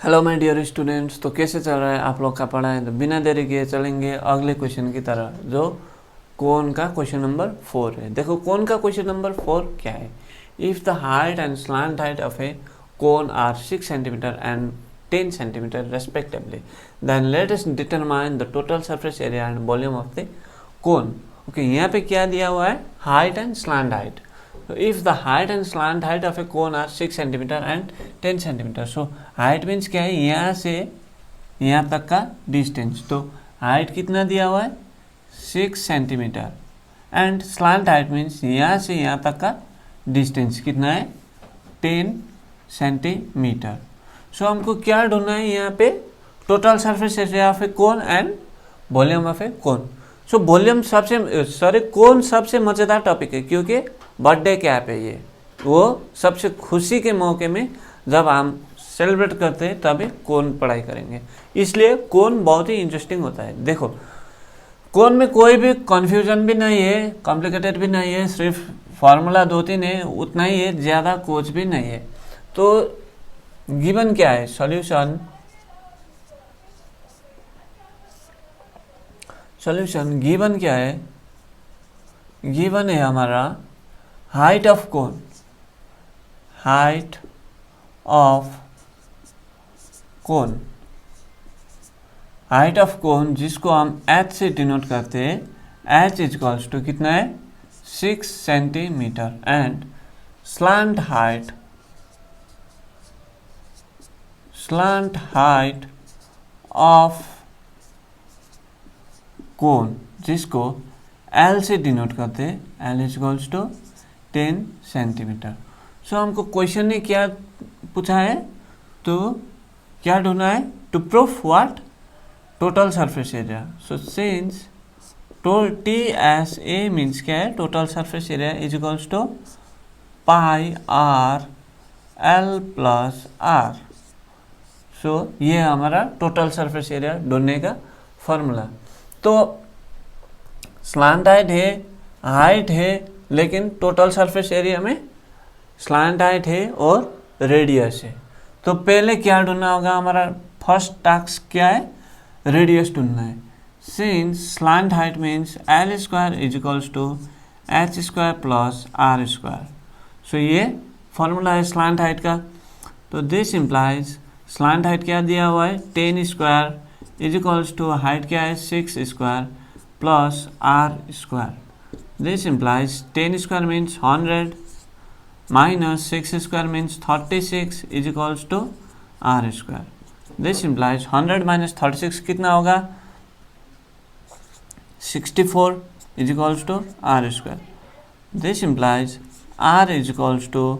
Hello my dear students. तो कैसे चल रहा है आप लोग का पढ़ाई? तो बिना देरी किए चलेंगे अगले क्वेश्चन की तरह, जो कोन का क्वेश्चन नंबर 4 है। देखो कोन का क्वेश्चन नंबर 4 क्या है। If the height and slant height of a cone are 6 centimetre and 10 centimetre respectively, then let us determine the total surface area and volume of the cone. Okay, यहाँ पे क्या दिया हुआ है? Height and slant height. So if the height and slant height of a cone are 6 centimeter and 10 centimeter, so height means क्या है? यहाँ से यहाँ तक का डिस्टेंस. तो हाइट कितना दिया हुआ है? 6 centimetre. And slant height means यहाँ से यहाँ तक का डिस्टेंस कितना है? 10 सेंटीमीटर. सो हमको क्या ढूंढना है यहाँ पे? Total surface area of a cone and volume of a cone. So volume सबसे कोन सबसे मज़ेदार टॉपिक है, क्योंकि बर्थडे कैप है ये. वो सबसे खुशी के मौके में जब हम सेलिब्रेट करते हैं तभी कोन पढ़ाई करेंगे, इसलिए कोन बहुत ही इंटरेस्टिंग होता है. देखो कोन में कोई भी कन्फ्यूजन भी नहीं है, कॉम्प्लिकेटेड भी नहीं है, सिर्फ फार्मूला 2-3 है, उतना ही है, ज़्यादा कुछ भी नहीं है. तो गिवन क्या है? सॉल्यूशन गिवन क्या है? गिवन है हमारा height of cone. Height of cone, height of cone जिसको हम h से डिनोट करते हैं. h इक्वल्स टू कितना है? 6 centimetre. And slant height of cone जिसको L से डिनोट करते हैं. L equals to 10 centimetre. So हमको क्वेश्चन ने क्या पूछा है? तो क्या ढूंढना है? To proof what? Total surface area. So since TSA means क्या है? Total surface area is equals to pi R L plus R. So ये हमारा टोटल सरफेस एरिया ढूंढने का फॉर्मूला. तो स्लांट हाइट है, लेकिन टोटल सरफेस एरिया में स्लांट हाइट है और रेडियस है. तो पहले क्या ढूंढना होगा? हमारा फर्स्ट टास्क क्या है? रेडियस ढूंढना है. Since slant height means L square is equals to H square plus R square. So ये फॉर्मूला है स्लांट हाइट का. तो दिस इम्प्लाइज स्लांट हाइट क्या दिया हुआ है? 10 square is equals to height क्या है? 6 square plus R square. This implies 10 square means 100 minus 6 square means 36 is equals to R square. This implies 100 minus 36 कितना होगा? 64 is equals to R square. This implies R is equals to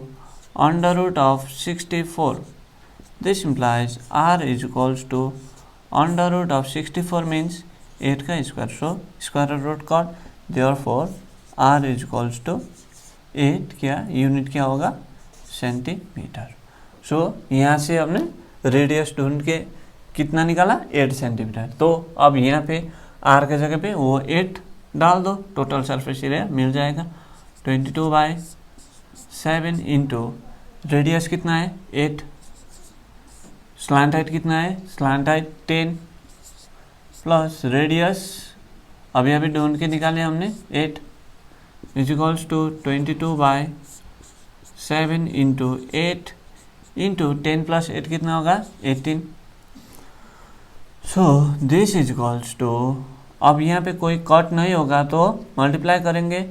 under root of 64. This implies R is equals to under root of 64 means 8 का square. So square root cut, therefore R is equals to 8 क्या unit क्या होगा? Centimetre. सो यहाँ से हमने radius ढूंढ के कितना निकाला? 8 सेंटीमीटर. तो अब यहाँ पे R के जगह पे वो 8 डाल दो, टोटल सरफेस एरिया मिल जाएगा 22/7 इंटू रेडियस कितना है? 8. स्लांट हाइट कितना है? स्लांट हाइट 10 प्लस रेडियस अभी ढूंढ के निकाले हमने 8 is equals to 22/7 into 8 into 10 plus 8 कितना होगा? 18. So this is equals to, अब यहाँ पे कोई कट नहीं होगा तो मल्टीप्लाई करेंगे.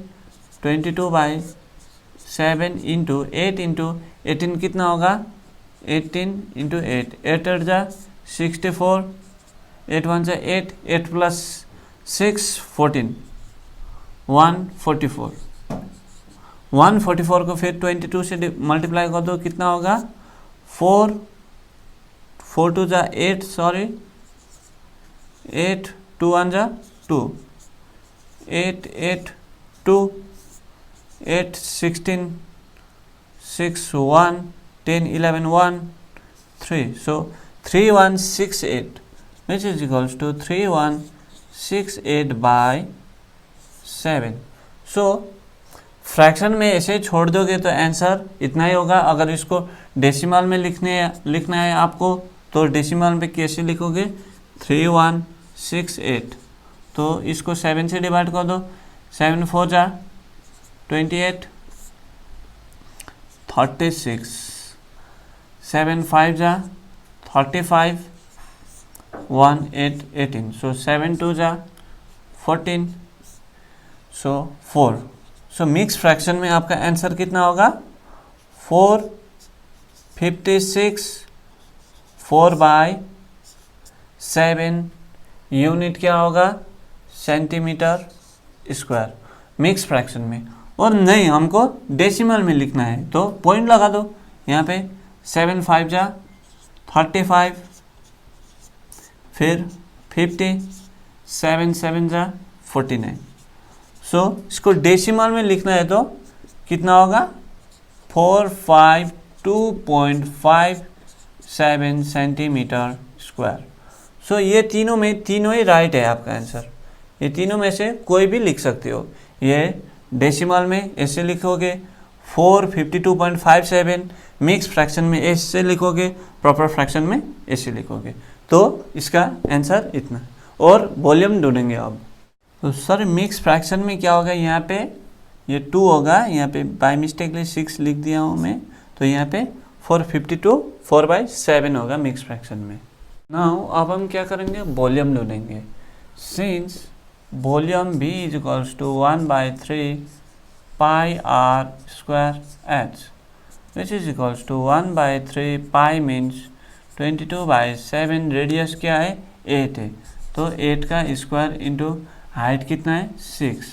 22/7 इंटू 8 इंटू 18 कितना होगा? 18 इंटू 8, 8 8 जा 64, 8 1 जा 8, 8 प्लस 6 14, 144. 144 को फिर 22 से मल्टीप्लाई कर दो, कितना होगा? 4 4 2 जा 8, सॉरी 8 2 1 जा 2, 8 8 2, 8 16 6 1 10 11 1 3. So 3168 which is equals to 3168/7. So fraction में ऐसे छोड़ दोगे तो आंसर इतना ही होगा. अगर इसको डेसिमल में लिखना है आपको तो डेसिमल में कैसे लिखोगे 3168, तो इसको 7 से डिवाइड कर दो, 7 4 जा 28, 36, 7 5 जा 35, 1 8 18, सो 7 2 जा 14, सो 4। सो मिक्स फ्रैक्शन में आपका आंसर कितना होगा 456, 4/7 यूनिट क्या होगा सेंटीमीटर स्क्वायर मिक्स फ्रैक्शन में। और नहीं हमको डेसिमल में लिखना है तो पॉइंट लगा दो यहाँ पे, 7 5 जा 35, फिर 50, 7 7 जा 49। सो इसको डेसिमल में लिखना है तो कितना होगा 452.57 सेंटीमीटर स्क्वायर। सो ये तीनों में तीनों ही राइट है आपका आंसर, ये तीनों में से कोई भी लिख सकते हो। ये डेसिमल में ऐसे लिखोगे 452.57, मिक्स फ्रैक्शन में ऐसे लिखोगे, प्रॉपर फ्रैक्शन में ऐसे लिखोगे। तो इसका आंसर इतना। और वॉल्यूम ढूंढेंगे अब। तो सर मिक्स फ्रैक्शन में क्या होगा, यहाँ पे ये 2 होगा, यहाँ पे बाय मिस्टेकली 6 लिख दिया हूँ मैं, तो यहाँ पे 452 4/7 होगा मिक्स फ्रैक्शन में। नाउ अब हम क्या करेंगे वॉल्यूम ढूंढेंगे। Since volume B is equals to 1/3 pi r square h which is equals to 1/3 pi means 22/7, radius क्या है 8 है, तो 8 का स्क्वायर इंटू हाइट कितना है 6,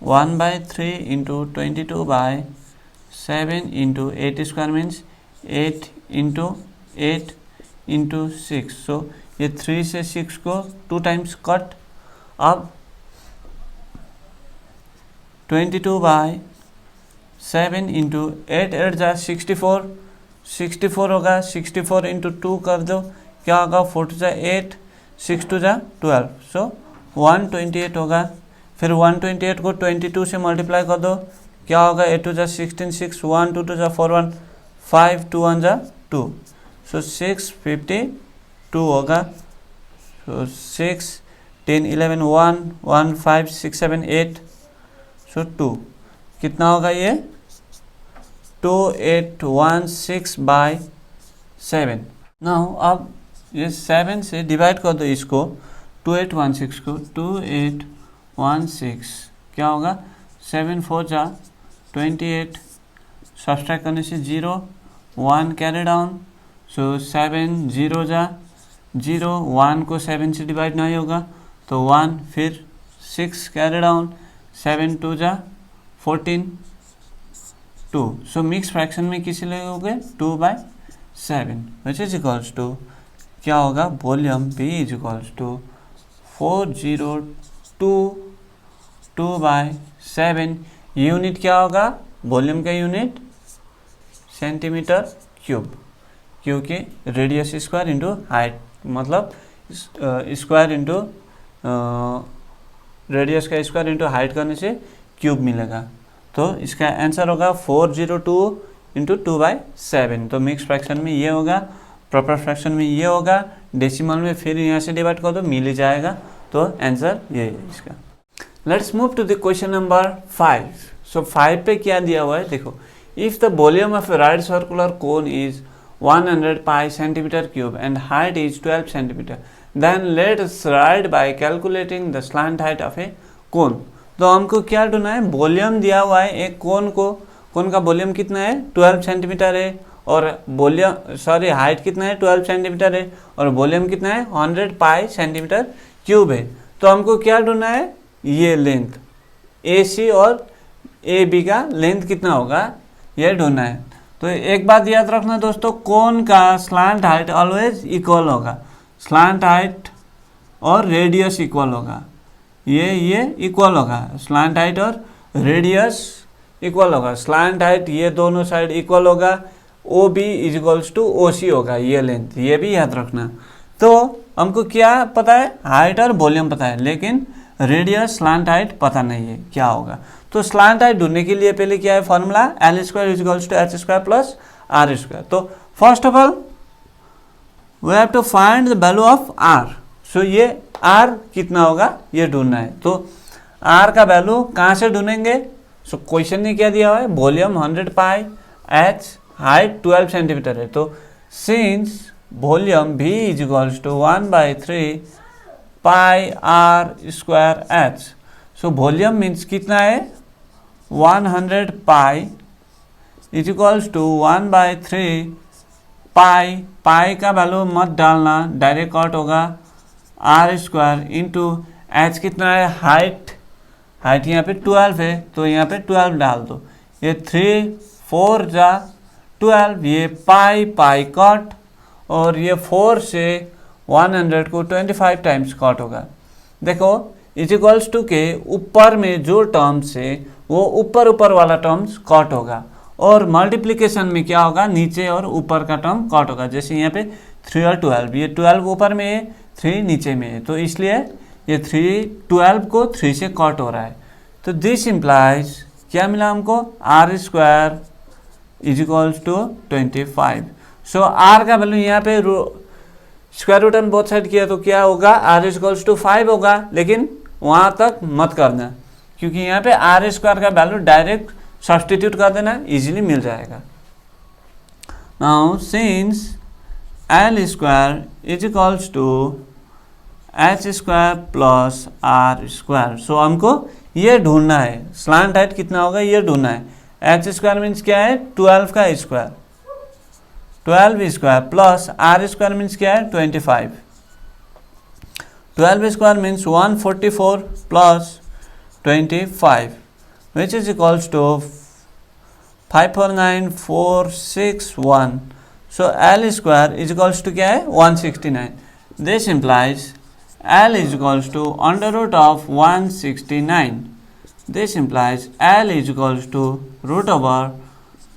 1/3 into 22/7 into 8 square means 8 into 8 into 6। सो ये 3 से 6 को 2 टाइम्स कट। अब 22/7 इंटू 8 8 जा 64, 64 होगा, 64 इंटू 2 कर दो, क्या होगा 4 2 जा 8, 6 2 जा 12, सो 128 होगा। फिर 128 को 22 से मल्टीप्लाई कर दो, क्या होगा 8 2 जा 16, 6 1 2 2 जा 4 1, 5 2 1 जा 2, सो 652 होगा। सो 6 10 11 1 1 5 6 7 8, सो 2 कितना होगा ये 2816/7। नाउ अब ये 7 से डिवाइड कर दो इसको, 2816 को 2816 क्या होगा 7 4 जा 28, सब्सट्रैक्ट करने से 0 1 कैरी डाउन, सो 7 0 जा 0, 1 को 7 से डिवाइड नहीं होगा तो 1, फिर 6 कैरी डाउन, 7 2 जा 14 2। सो मिक्स फ्रैक्शन में किसी लगोगे 2/7 विच इज इक्वल्स टू क्या होगा volume B is equals to 402 2/7। Unit क्या होगा वॉल्यूम का यूनिट सेंटीमीटर क्यूब, क्योंकि रेडियस स्क्वायर इंटू हाइट, मतलब स्क्वायर इंटू रेडियस का स्क्वायर इंटू हाइट करने से क्यूब मिलेगा। तो इसका आंसर होगा 402 इंटू 2/7। तो मिक्स फ्रैक्शन में ये होगा, प्रॉपर फ्रैक्शन में ये होगा, डेसिमल में फिर यहाँ से डिवाइड कर दो मिल ही जाएगा। तो आंसर ये है इसका। Let's move to the question number 5। So 5 पे क्या दिया हुआ है देखो, if the volume of a right circular cone is 100 pi centimetre cube and height is 12 centimetre, then let us write by calculating the slant height of a cone. तो हमको क्या ढूंढना है, वॉल्यूम दिया हुआ है एक कोन को, कोन का वॉल्यूम कितना है 12 सेंटीमीटर है, और वॉल्यूम हाइट कितना है 12 सेंटीमीटर है, और वॉल्यूम कितना है 100 पाई सेंटीमीटर क्यूब है। तो हमको क्या ढूंढना है, ये लेंथ AC और AB का लेंथ कितना होगा ये ढूंढना है। तो एक बात याद रखना दोस्तों, कोन का स्लैंट हाइट ऑलवेज इक्वल होगा, स्लैंट हाइट और रेडियस इक्वल होगा, ये इक्वल होगा, स्लैंट हाइट और रेडियस इक्वल होगा। स्लैंट हाइट ये दोनों साइड इक्वल होगा, OB is equals to OC होगा, ये लेंथ, ये भी याद रखना। तो हमको क्या पता है, हाइट और वॉल्यूम पता है, लेकिन रेडियस स्लैंट हाइट पता नहीं है क्या होगा। तो स्लैंट हाइट ढूंढने के लिए पहले क्या है formula, L² is equals to H² plus R²। तो first of all we have to find the value of R. So ये आर कितना होगा ये ढूंढना है। तो आर का वैल्यू कहाँ से ढूंढेंगे? सो क्वेश्चन ने क्या दिया हुआ है, volume 100 pi, H height 12 centimetre है। तो since volume v is equals to 1/3 pi R square H. So volume means कितना है 100 pi is equals to 1/3 pi. Pi का वैल्यू मत डालना, डायरेक्ट कट होगा, आर स्क्वायर इंटू एच कितना है हाइट, हाइट यहाँ पे 12 है तो यहाँ पे 12 डाल दो। ये 3 4 जा 12, ये पाई पाई कट, और ये 4 से 100 को 25 टाइम्स कट होगा। देखो इज इक्वल्स टू के ऊपर में जो टर्म्स है वो ऊपर ऊपर वाला टर्म्स कट होगा, और मल्टीप्लिकेशन में क्या होगा, नीचे और ऊपर का टर्म कट होगा। जैसे यहाँ पे 3 और 12, ये 12 ऊपर में है 3 नीचे में है, तो इसलिए ये 12 को 3 से कट हो रहा है। तो दिस इम्प्लाइज क्या मिला हमको, R square is equals to 25। So R का वैल्यू यहाँ पे square root on both side किया तो क्या होगा, आर इक्वल्स टू 5 होगा, लेकिन वहाँ तक मत करना क्योंकि यहाँ पे आर स्क्वायर का वैल्यू डायरेक्ट सब्सटीट्यूट कर देना, इजीली मिल जाएगा। Now since L square is equals to H square plus R square, so हमको ये ढूंढना है स्लांट हाइट कितना होगा ये ढूंढना है। एच स्क्वायर मीन्स क्या है 12 का square, 12 square plus R square means क्या है 25, 12 square means 144 plus 25 which is equals to 549461। so L square is equals to क्या है 169। this implies L is equals to under root of 169। this implies L is equals to root over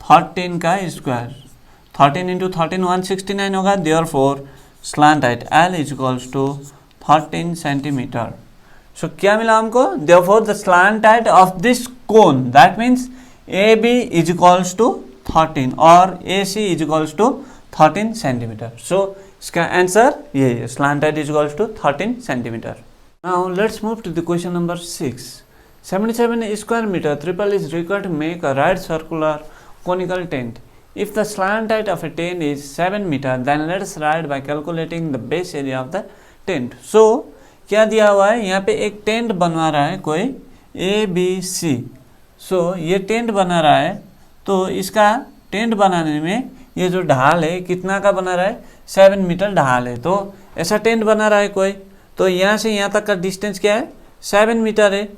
13 का square, 13 into 13 169 होगा, therefore slant height L is equals to 13 centimetre. So क्या मिला हमको, therefore the slant height of this cone that means AB is equals to 13 और AC is equals to 13 centimetre. So इसका answer ये है, slant height is equals to 13 centimetre. Now let's move to the question number 6। 77 square meter triple is required to make a right circular conical tent। If the slant height of a tent is 7 meter, then let us write by calculating the base area of the tent। So क्या दिया हुआ है, यहाँ पे एक tent बनवा रहा है कोई ABC। सो ये टेंट बना रहा है, तो इसका टेंट बनाने में ये जो ढाल है कितना का बना रहा है 7 मीटर ढाल है। तो ऐसा टेंट बना रहा है कोई, तो यहाँ से यहाँ तक का डिस्टेंस क्या है 7 मीटर है,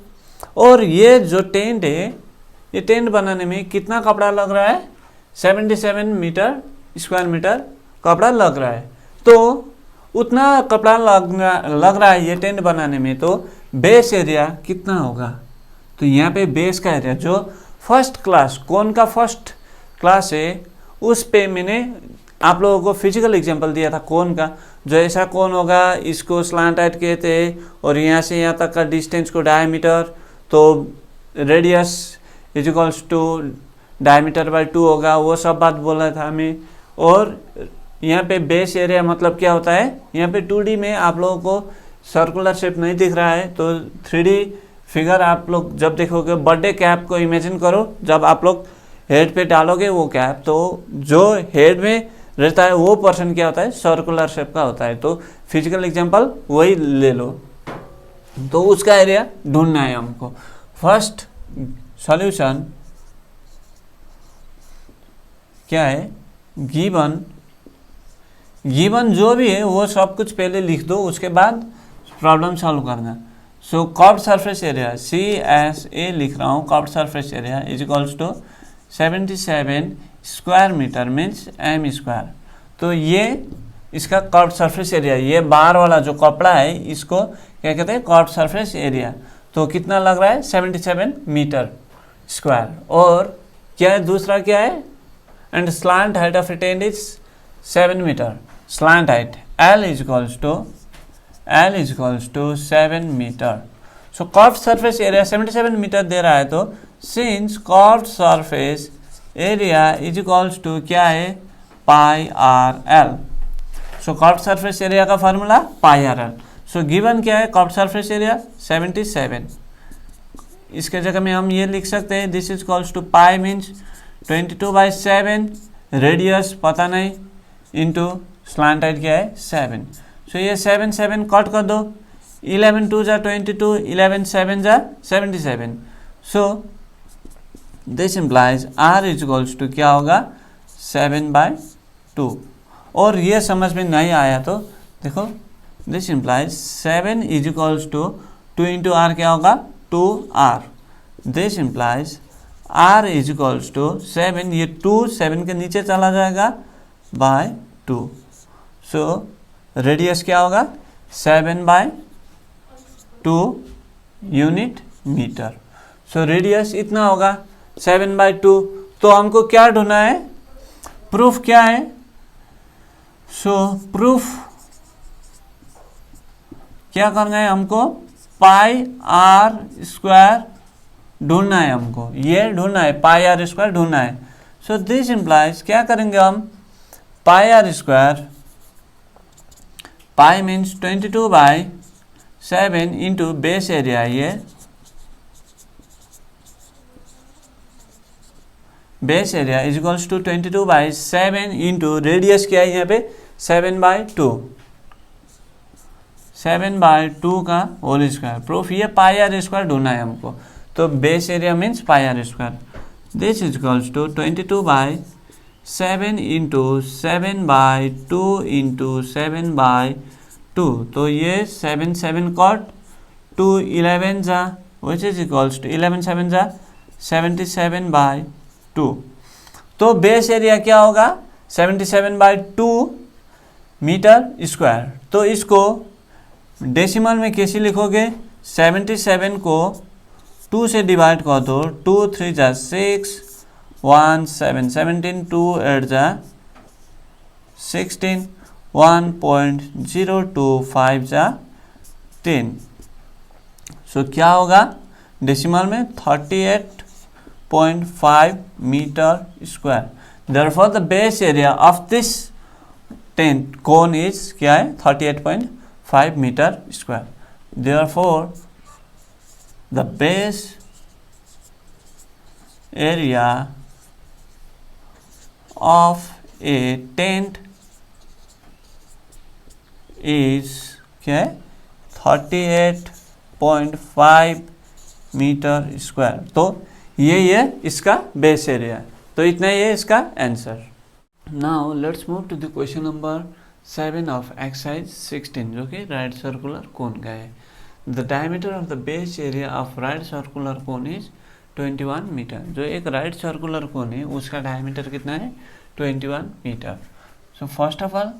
और ये जो टेंट है ये टेंट बनाने में कितना कपड़ा लग रहा है 77 मीटर स्क्वायर मीटर कपड़ा लग रहा है। तो उतना कपड़ा लग रहा है ये टेंट बनाने में, तो बेस एरिया कितना होगा। तो यहाँ पे बेस का एरिया जो फर्स्ट क्लास कौन का फर्स्ट क्लास है उस पे मैंने आप लोगों को फिजिकल एग्जांपल दिया था कौन का, जो ऐसा कौन होगा इसको स्लांट हाइट कहते हैं, और यहाँ से यहाँ तक का डिस्टेंस को डायमीटर, तो radius is equals to diameter by 2 होगा, वो सब बात बोला था हमें। और यहाँ पे बेस एरिया मतलब क्या होता है, यहाँ पे 2D में आप लोगों को सर्कुलर शेप नहीं दिख रहा है, तो 3D फिगर आप लोग जब देखोगे, बर्थडे कैप को इमेजिन करो, जब आप लोग हेड पे डालोगे वो कैप, तो जो हेड में रहता है वो पर्सन क्या होता है सर्कुलर शेप का होता है। तो फिजिकल एग्जांपल वही ले लो, तो उसका एरिया ढूंढना है हमको। फर्स्ट सॉल्यूशन क्या है, गिवन जो भी है वो सब कुछ पहले लिख दो, उसके बाद प्रॉब्लम सॉल्व करना। So curved surface area CSA लिख रहा हूँ, curved surface area is equals to 77 square metre means m square. तो ये इसका कर्व्ड सरफेस एरिया, ये बाहर वाला जो कपड़ा है इसको क्या कहते हैं कर्व्ड सरफेस एरिया। तो कितना लग रहा है 77 मीटर स्क्वायर। और क्या है दूसरा क्या है, and slant height of a tent is 7 metre. Slant height L is equals to 7 metre. So curved surface area 77 metre दे रहा है, तो since curved surface area is equals to क्या है pi R L. So curved surface area का formula pi R L. So given क्या है, curved surface area 77। इसके जगह में हम ये लिख सकते हैं this is equals to pi means 22/7, radius पता नहीं, इंटू स्लांट हाइट क्या है 7। सो ये 7 7 कट कर दो, 11 2 जा 22, 11 7 जा 77। So this implies R is equals to क्या होगा 7/2। और ये समझ में नहीं आया तो देखो this implies 7 is equals to 2 into R क्या होगा 2r। This implies r is equals to 7, ये 2 7 के नीचे चला जाएगा बाय 2। सो रेडियस क्या होगा 7/2 यूनिट मीटर। सो रेडियस इतना होगा 7/2। तो हमको क्या ढूंढना है, प्रूफ क्या है। सो प्रूफ क्या करना है हमको, पाई आर स्क्वायर ढूंढना है हमको, ये ढूंढना है, पाई आर स्क्वायर ढूंढना है। सो दिस इम्प्लाइज क्या करेंगे हम, pi R square, pi means 22/7 into base area, ये base area is equals to 22/7 into radius क्या है यहाँ पे 7/2, 7/2 का होल स्क्वायर। प्रूफ ये पाई आर स्क्वायर ढूंढना है हमको, तो base area means pi R square. This is equals to 22/7 into 7/2 into 7/2। तो ये 7 7 कट, 2 11 जा विच इज इक्वल्स टू 11 7 जा 77/2। तो बेस एरिया क्या होगा 77/2 मीटर स्क्वायर। तो इसको डेसिमल में कैसे लिखोगे, 77 को 2 से डिवाइड कर दो, 2 3 जा 6, 1 7 17, 2 8 जा 16, 1.025 जा 10। सो क्या होगा डेसिमल में 38.5 metre square. Therefore the base area of this tent cone is क्या है 38.5 metre square. Therefore the base area of a tent is क्या है 38.5 मीटर स्क्वायर। तो ये इसका बेस एरिया, तो इतना ये इसका answer. Now let's move to the question number 7 of exercise 16 जो कि राइट सर्कुलर कोन का है। The diameter of the base area of right circular cone is 21 metre. जो एक राइट सर्कुलर कोन है उसका डायमीटर कितना है 21 metre. So first of all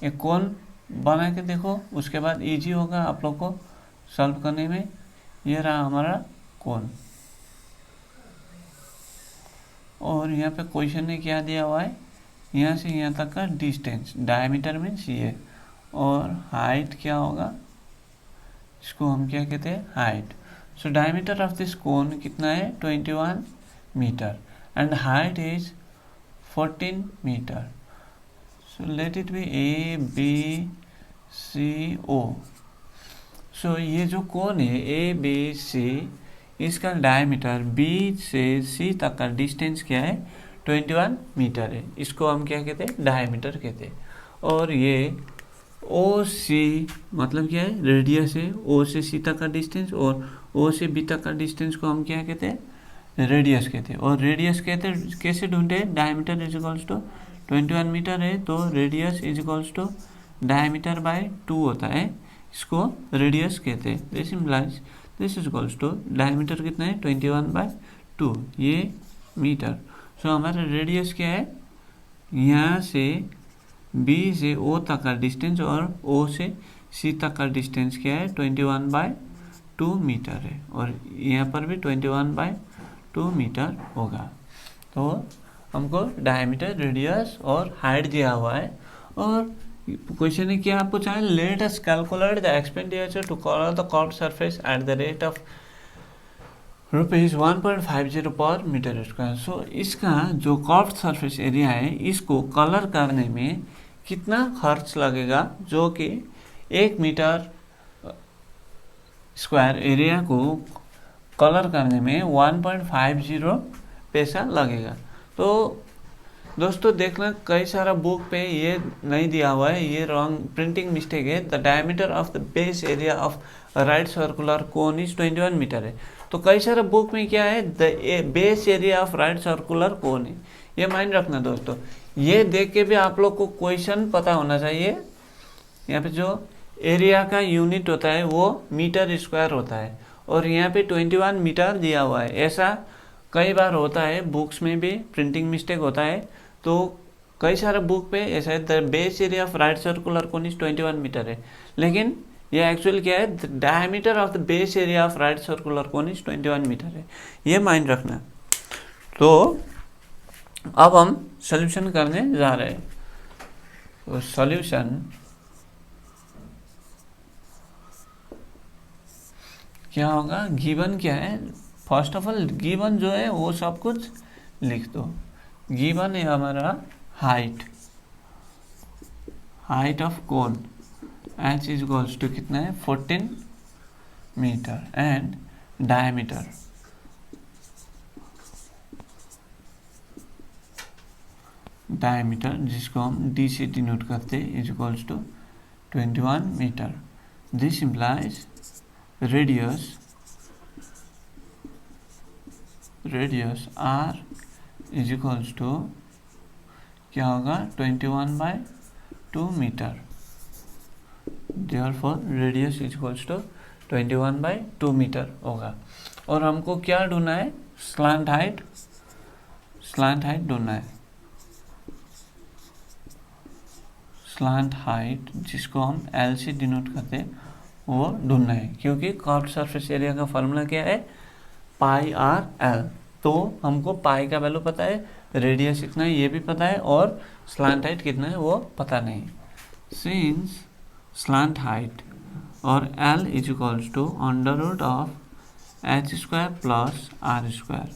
एक कोन बना के देखो, उसके बाद इजी होगा आप लोग को सॉल्व करने में। ये रहा हमारा कोन, और यहाँ पे क्वेश्चन ने क्या दिया हुआ है, यहाँ से यहाँ तक का डिस्टेंस, डायमीटर मीन्स ये, और हाइट क्या होगा, इसको हम क्या कहते हैं height. So diameter of this cone कितना है 21 metre and height is 14 metre. So let it be A B C O. So ये जो कोन है ए बी सी, इसका डायमीटर बी से सी तक का डिस्टेंस क्या है 21 मीटर है। इसको हम क्या कहते हैं डायमीटर कहते हैं। और ये ओ सी मतलब क्या है रेडियस है, ओ से सी तक का डिस्टेंस, और ओ से बी तक का डिस्टेंस को हम क्या कहते हैं रेडियस कहते हैं। और रेडियस कहते हैं कैसे ढूंढे, diameter is equals to 21 metre है तो radius is equals to diameter by 2 होता है, इसको रेडियस कहते हैं। This implies this is equals to diameter कितना है 21/2, ये मीटर। सो हमारा रेडियस क्या है, यहाँ से बी से ओ तक का डिस्टेंस और ओ से सी तक का डिस्टेंस क्या है 21/2 मीटर है, और यहाँ पर भी 21/2 मीटर होगा। तो हमको डायमीटर, रेडियस और हाइट दिया हुआ है। और क्वेश्चन ने क्या आपको चाहे, let us calculate the expenditure to colour the curved surface at the rate of ₹1.50 per metre square. सो इसका जो कर्व्ड सरफेस एरिया है इसको कलर करने में कितना खर्च लगेगा, जो कि 1 मीटर स्क्वायर एरिया को कलर करने में 1.50 पैसा लगेगा। तो दोस्तों देखना, कई सारा बुक पे ये नहीं दिया हुआ है, ये रॉन्ग प्रिंटिंग मिस्टेक है। The diameter of the base area of right circular cone is 21 metre है। तो कई सारा बुक में क्या है, the base area of right circular cone है। ये माइंड रखना दोस्तों, ये देख के भी आप लोग को क्वेश्चन पता होना चाहिए। यहाँ पे जो एरिया का यूनिट होता है वो मीटर स्क्वायर होता है, और यहाँ पे 21 मीटर दिया हुआ है। ऐसा कई बार होता है, बुक्स में भी प्रिंटिंग मिस्टेक होता है। तो कई सारे बुक पे ऐसा है, the base area of right circular cone is 21 metre है, लेकिन ये एक्चुअल क्या है, the diameter of the base area of right circular cone is 21 metre है। ये माइंड रखना। तो अब हम सॉल्यूशन करने जा रहे हैं। तो सॉल्यूशन क्या होगा, गिवन क्या है, फर्स्ट ऑफ ऑल गिवन जो है वो सब कुछ लिख दो। गिवन है हमारा height of cone h is equals to कितना है, 14 मीटर, एंड डायमीटर जिसको हम d से डिनोट करते हैं is equals to 21 metre. This implies radius r is equals to क्या होगा, 21/2 metre. Therefore radius is equals to 21/2 metre होगा। और हमको क्या ढूंढना है, स्लांट हाइट ढूंढना है। स्लांट हाइट जिसको हम L से डिनोट करते हैं वो ढूंढना है, क्योंकि कर्व्ड सरफेस एरिया का फॉर्मूला क्या है, πr/L। तो हमको पाई का वैल्यू पता है, रेडियस कितना है ये भी पता है, और स्लांट हाइट कितना है वो पता नहीं। सिंस स्लांट हाइट और L is equals to under root of h² plus r²,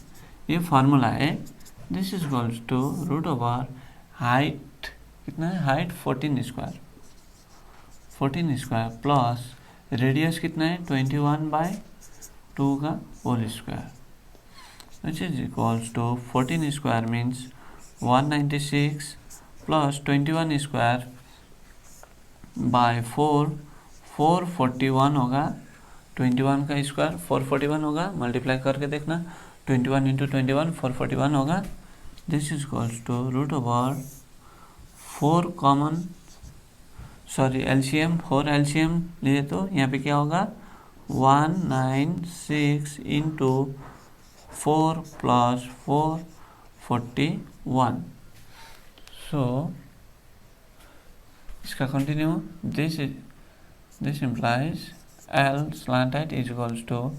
ये फार्मूला है। This is equals to root over height कितना है, हाइट 14 स्क्वायर प्लस रेडियस कितना है, 21/2 का whole square, which is equals to 14 square means 196 plus 21 square by 441 होगा। 21 का square 441 होगा, मल्टीप्लाई करके देखना, 21 इंटू 21 441 होगा। This is equals to root over 4 common LCM 4 LCM लिए तो यहाँ पे क्या होगा, 196 इंटू 4 plus 4 41। सो इसका continue, this implies L slant height is equals to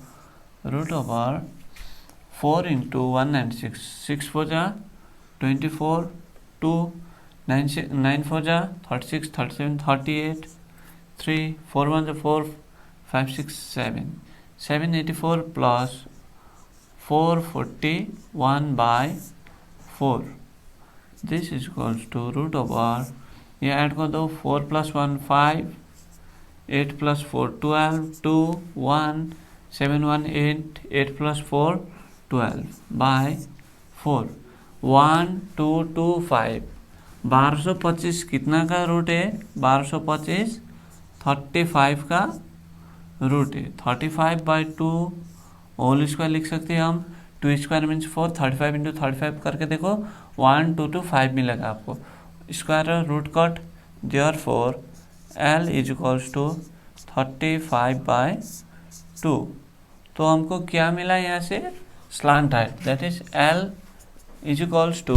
root over 4 into 196, 6 4 जा 24, 2 9 4 जा 36, 37 38, 3 4 1 जा 4, 5 6 7 784 plus 441/4। This is equals to root over, ये ऐड कर दो, 4 + 1 5, 8 + 4 12, 2 1 7 1 8, 8 + 4 12/4, 1 2 2 5। 1225 कितना का रूट है, 1225 35 का रूट है। 35/2 होल स्क्वायर लिख सकते हैं हम, 2 स्क्वायर मीन्स 4, 35 इंटू 35 करके देखो, 1 2 2 5 मिलेगा आपको, square root cut. Therefore L is equals to 35/2। तो हमको क्या मिला यहाँ से, slant height, that is L is equals to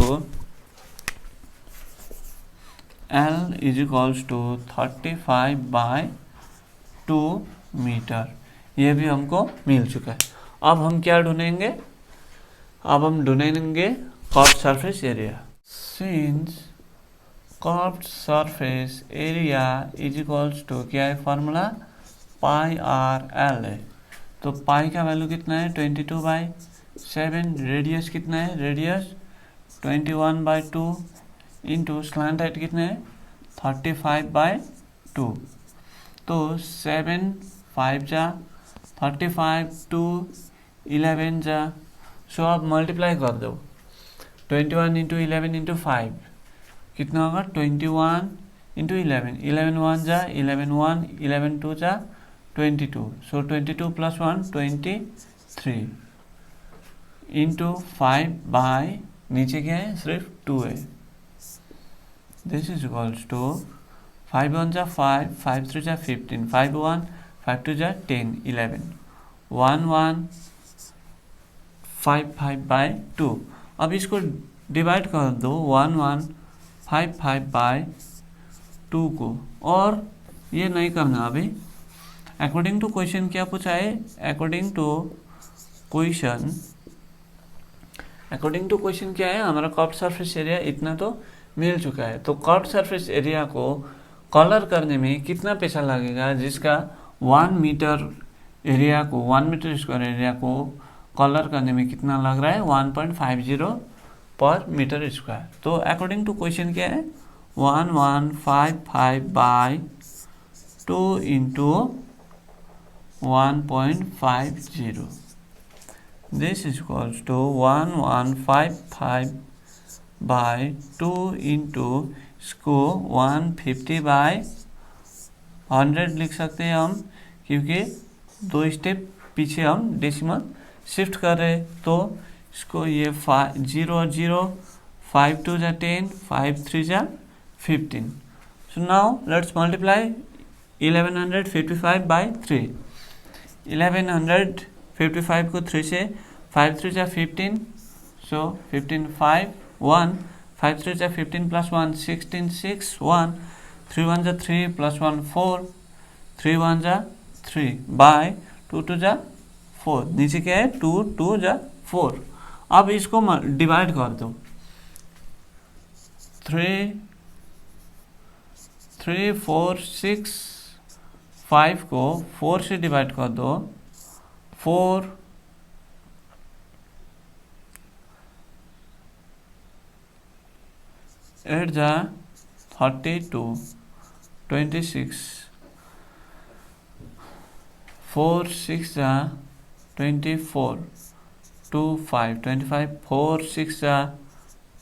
35/2 metre. ये भी हमको मिल चुका है। अब हम क्या ढूंढेंगे, अब हम ढूंढेंगे curved surface area. Since curved surface area is equals to क्या है फार्मूला, πr/L है। तो पाई का वैल्यू कितना है, 22/7। रेडियस कितना है, रेडियस 21/2 इंटू स्लांट हाइट कितना है, 35/2। तो 7 5 जा 35, 2 11 जा। सो आप मल्टीप्लाई कर दो 21 इंटू 11 इंटू 5 कितना होगा 21 इंटू 11, 11 1 जा 11 1, 11 2 जा 22। सो 22 प्लस 1 23 इंटू 5 बाय नीचे क्या है सिर्फ 2 है। दिस इज इक्वल्स टू 5 1 जा 5, 5 3 जा 15, 5 1, 5 2 जा 10, 11, 1 1 5 5 बाय 2। अब इसको डिवाइड कर दो 1 1 5 5 बाय 2 को, और ये नहीं करना अभी। अकॉर्डिंग टू क्वेश्चन क्या पूछा है, अकॉर्डिंग टू क्वेश्चन क्या है, हमारा कर्व्ड सरफेस एरिया इतना तो मिल चुका है। तो कर्व्ड सरफेस एरिया को कलर करने में कितना पैसा लगेगा, जिसका 1 मीटर एरिया को 1 मीटर स्क्वायर एरिया को कलर करने में कितना लग रहा है 1.50 पर मीटर स्क्वायर। तो अकॉर्डिंग टू क्वेश्चन क्या है 1155 by 2 into 1.50। This is equals to 1155 by 2 into इसको 150 बाय 100 लिख सकते हैं हम, क्योंकि 2 स्टेप पीछे हम डेसिमल शिफ्ट कर रहे हैं। तो इसको ये 0 0 5 2 जा 10, 5 3 जा 15। So now let's multiply 1155 by 3। 1155 को 3 से 5 3 जा 15, सो 15 5 1, 5 3 जा 15 प्लस 1 16 6 1, 3 1 जा 3 प्लस 1 4, 3 1 जा 3 बाय 2 2 जा 4। नीचे क्या है 2 2 जा 4। अब इसको डिवाइड कर दो 3 3 4 6 5 को 4 से डिवाइड कर दो, 4 8 जा 32, 26, 4 6 जा 24, 2 5 25, 4 6 जा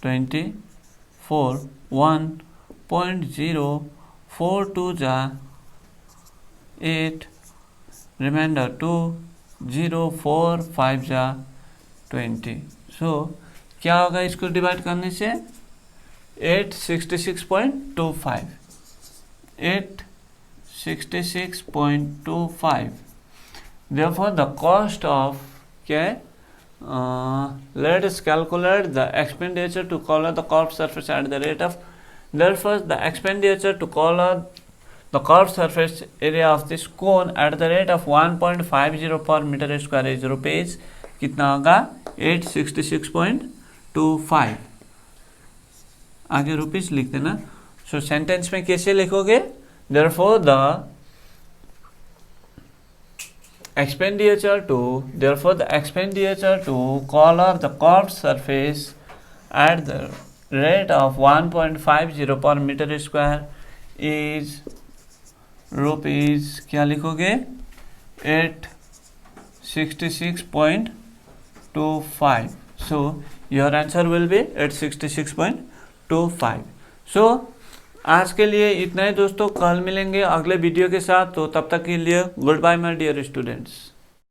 24, 1.0, 4 2 जा 8, रिमाइंडर 2 0 4 5 जा 20। सो क्या होगा इसको डिवाइड करने से 866.25, 866.25। Therefore the cost of let us calculate the expenditure to color the curved surface at the rate of, therefore the expenditure to color the curved surface area of this cone at the rate of 1.50 per meter square is rupees कितना होगा 866.25। आगे rupees लिख देना। सो sentence में कैसे लिखोगे, therefore the expenditure to color the curved surface at the rate of 1.50 per meter square is rupees क्या लिखोगे 866.25। so your answer will be 866.25। so आज के लिए इतना ही दोस्तों, कल मिलेंगे अगले वीडियो के साथ। तो तब तक के लिए goodbye my dear students.